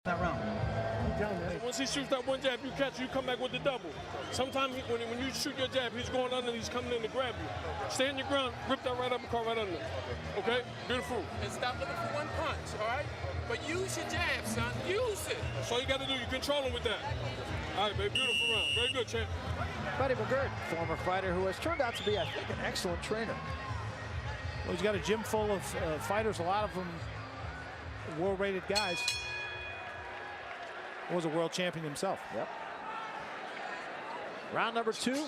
that round. Once he shoots that one jab, you catch, you come back with the double. Sometimes when you shoot your jab, he's going under, he's coming in to grab you. Stay on your ground, rip that right uppercut right under. Okay? Beautiful. And stop looking for one punch, all right? But use your jab, son. Use it. That's all you got to do. You control him with that. All right, baby. Beautiful round. Very good, champ. Buddy McGirt, former fighter who has turned out to be, I think, an excellent trainer. Well, he's got a gym full of fighters, a lot of them world-rated guys. Was a world champion himself. Yep. Round number 2.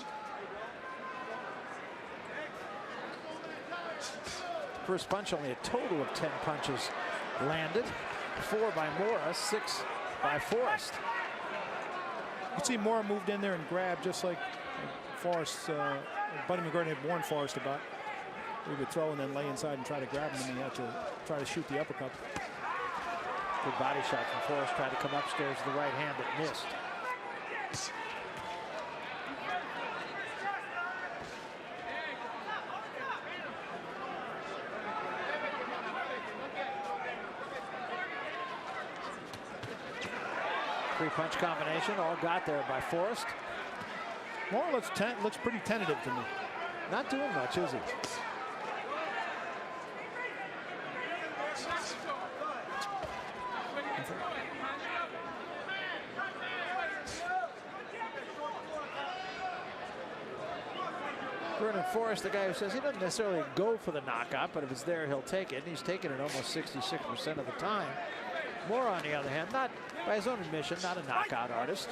First punch, only a total of 10 punches landed. 4 by Mora, 6 by Forrest. You can see Mora moved in there and grabbed just like Forrest. Buddy McGirt had warned Forrest about. He would throw and then lay inside and try to grab him, and he had to try to shoot the uppercut. Good body shot from Forrest, tried to come upstairs with the right hand that missed. Three-punch combination, all got there by Forrest. Moore looks pretty tentative to me. Not doing much, is he? Vernon Forrest, the guy who says he doesn't necessarily go for the knockout, but if it's there, he'll take it. And he's taken it almost 66% of the time. Moore, on the other hand, not by his own admission, not a knockout artist.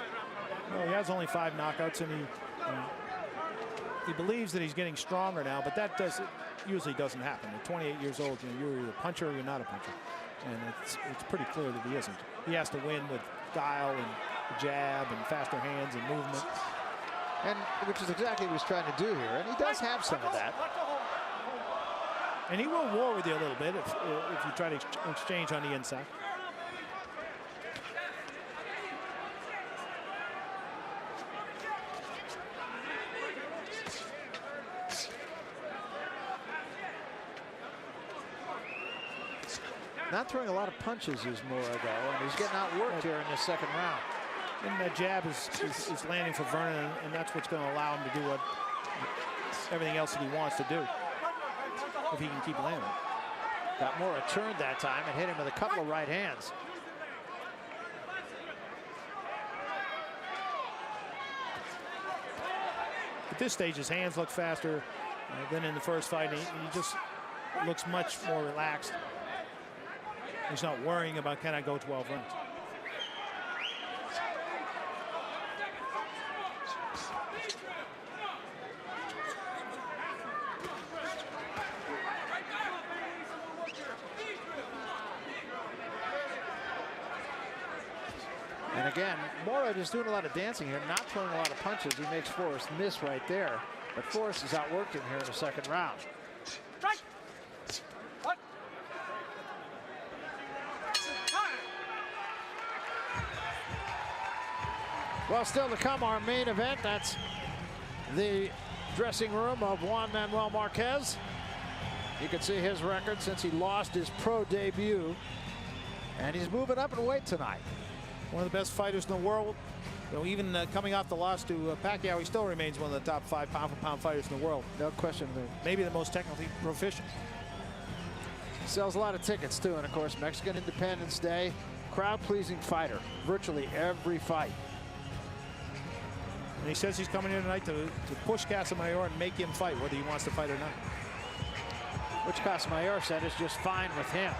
No, he has only 5 knockouts, and he believes that he's getting stronger now, but that usually doesn't happen. At 28 years old, you're either a puncher or you're not a puncher, and it's pretty clear that he isn't. He has to win with guile and jab and faster hands and movement. And which is exactly what he's trying to do here, and he does have some of that. And he will war with you a little bit if you try to exchange on the inside. Not throwing a lot of punches is Mora, though, and he's getting outworked here in the second round. And that jab is landing for Vernon, and that's what's going to allow him to do everything else that he wants to do, if he can keep landing. Got Mora turned that time and hit him with a couple of right hands. At this stage, his hands look faster than in the first fight. He just looks much more relaxed. He's not worrying about, can I go 12 rounds? And again, Mora just doing a lot of dancing here, not throwing a lot of punches. He makes Forrest miss right there. But Forrest has outworked him here in the second round. Well, still to come, our main event. That's the dressing room of Juan Manuel Marquez. You can see his record since he lost his pro debut. And he's moving up in weight tonight. One of the best fighters in the world. You know, even coming off the loss to Pacquiao, he still remains one of the top 5 pound-for-pound fighters in the world. No question. Maybe the most technically proficient. Sells a lot of tickets, too. And, of course, Mexican Independence Day, crowd-pleasing fighter. Virtually every fight. And he says he's coming here tonight to push Casamayor and make him fight, whether he wants to fight or not. Which Casamayor said is just fine with him.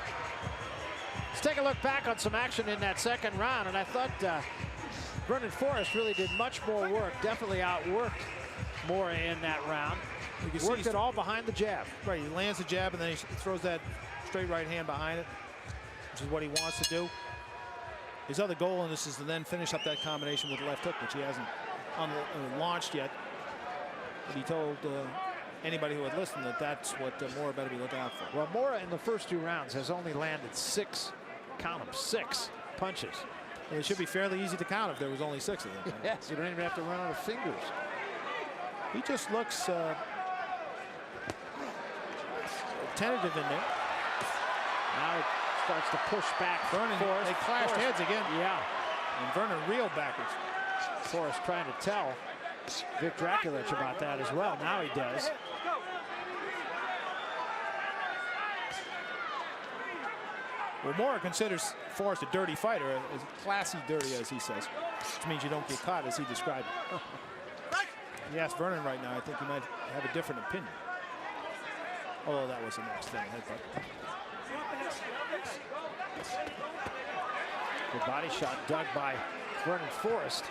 Let's take a look back on some action in that second round. And I thought Vernon Forrest really did much more work, definitely outworked Mora in that round. You can worked it all behind the jab. Right, he lands the jab and then he throws that straight right hand behind it, which is what he wants to do. His other goal in this is to then finish up that combination with the left hook, which he hasn't launched yet. But he told anybody who had listened that that's what Mora better be looking out for. Well, Mora in the first 2 rounds has only landed 6, count them, 6 punches. Well, it should be fairly easy to count if there was only 6 of them. Yes, you don't even have to run out of fingers. He just looks tentative in there. Now Starts to push back. Vernon, Forrest. they clashed heads again. Yeah. And Vernon reeled backwards. Forrest trying to tell Vic Draculich about that as well. Now he does. Well, Mora considers Forrest a dirty fighter, a classy dirty, as he says, which means you don't get caught, as he described it. He asked Vernon right now, I think he might have a different opinion. Although that was the next thing. Good body shot dug by Vernon Forrest.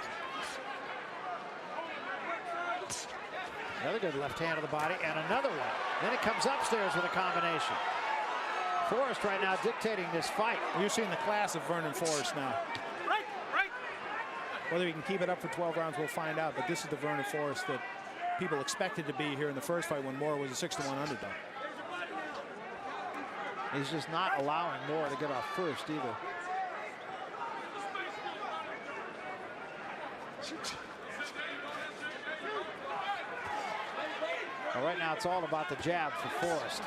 Another good left hand to the body, and another one. Then it comes upstairs with a combination. Forrest right now dictating this fight. You're seeing the class of Vernon Forrest now. Whether he can keep it up for 12 rounds, we'll find out. But this is the Vernon Forrest that people expected to be here in the first fight when Mora was a 6-1 underdog. He's just not allowing Mora to get off first either. Well, right now it's all about the jab for Forrest.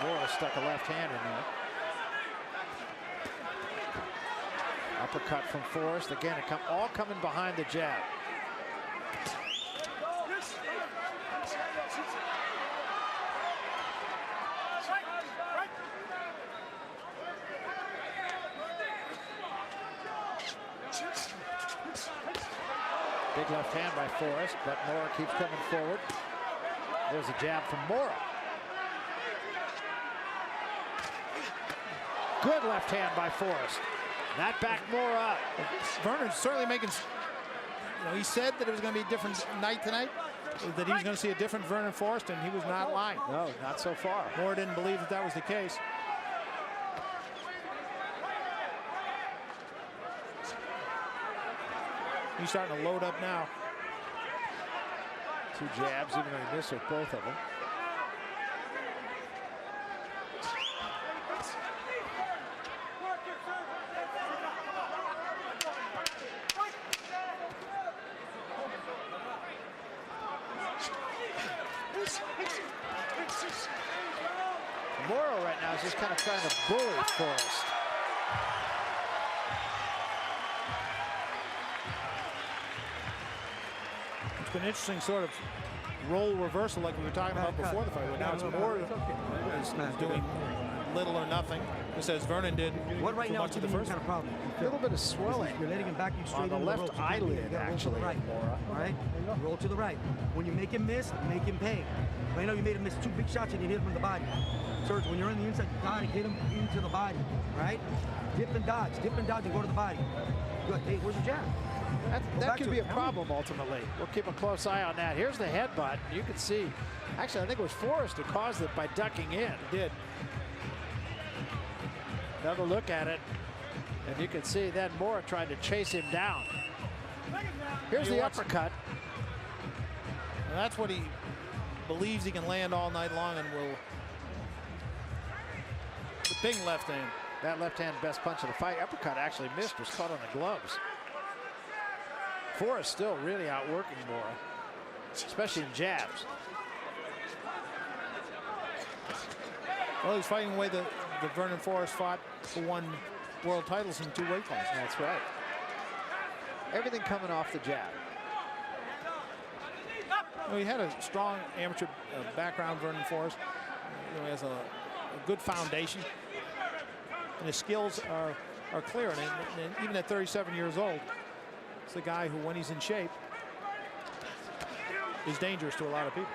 Mora stuck a left hand in there. Uppercut from Forrest. Again, all coming behind the jab. Big left hand by Forrest, but Mora keeps coming forward. There's a jab from Mora. Good left hand by Forrest. That backed Mora up. Vernon's certainly making, he said that it was going to be a different night tonight, that he was going to see a different Vernon Forrest, and he was not lying. No, not so far. Mora didn't believe that that was the case. He's starting to load up now. Two jabs, even though he missed with both of them. Mora right now is just kind of trying to bully Forrest. It's been an interesting sort of role reversal like we were talking about before the fight. But now it's Mora is doing little or nothing, just as Vernon did What right for now much is of the giving you first kind of fight. problem? A little bit of swelling You're letting him back you straight on the into left ropes. eyelid, You gotta roll to actually, the right. Mora. All right? Roll to the right. When you make him miss, make him pay. Right now you made him miss two big shots and you hit him in the body. Serge, when you're on the inside, you gotta hit him into the body. Right? Dip and dodge and go to the body. Good. Hey, where's the jab? That could be a problem ultimately. We'll keep a close eye on that. Here's the headbutt. You can see, actually, I think it was Forrest who caused it by ducking in. He did. Another look at it, and you can see then Mora tried to chase him down. Here's the uppercut. And that's what he believes he can land all night long, and will. The big left hand. That left hand, best punch of the fight. Uppercut actually missed, was caught on the gloves. Forrest still really outworking Mora, especially in jabs. Well, he's fighting the way that Vernon Forrest fought for 1 world titles in 2 weight classes. That's right. Everything coming off the jab. He had a strong amateur background, Vernon Forrest. He has a good foundation, and his skills are clear. And even at 37 years old, it's the guy who, when he's in shape, is dangerous to a lot of people.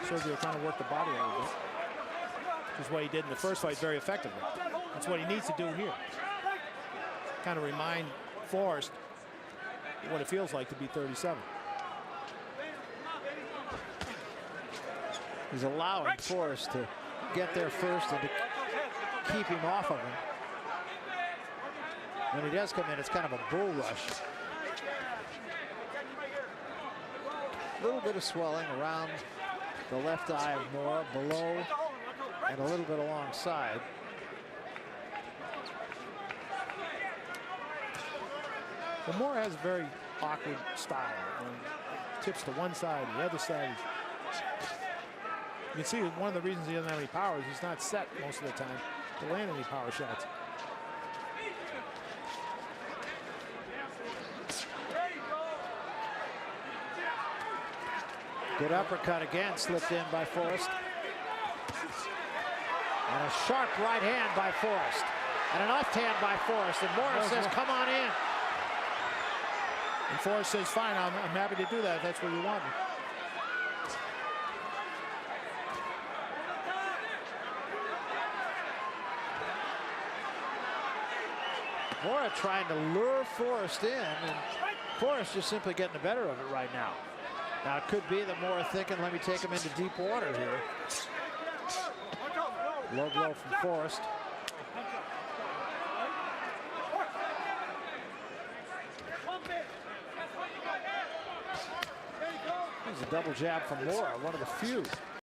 Sergio trying to work the body a little bit, which is what he did in the first fight very effectively. That's what he needs to do here. Kind of remind Forrest what it feels like to be 37. He's allowing Forrest to get there first and to keep him off of him. When he does come in, it's kind of a bull rush. A little bit of swelling around the left eye of Mora, below and a little bit alongside. Well, Mora has a very awkward style. tips to one side, the other side. You can see one of the reasons he doesn't have any power is he's not set most of the time to land any power shots. Good uppercut again, slipped in by Forrest. And a sharp right hand by Forrest. And a left hand by Forrest. And Morris says, come on in. And Forrest says, fine, I'm happy to do that if that's what you want. Mora trying to lure Forrest in, and Forrest just simply getting the better of it right now. Now it could be that Mora thinking, let me take him into deep water here. Low blow from Forrest. There's a double jab from Mora, one of the few.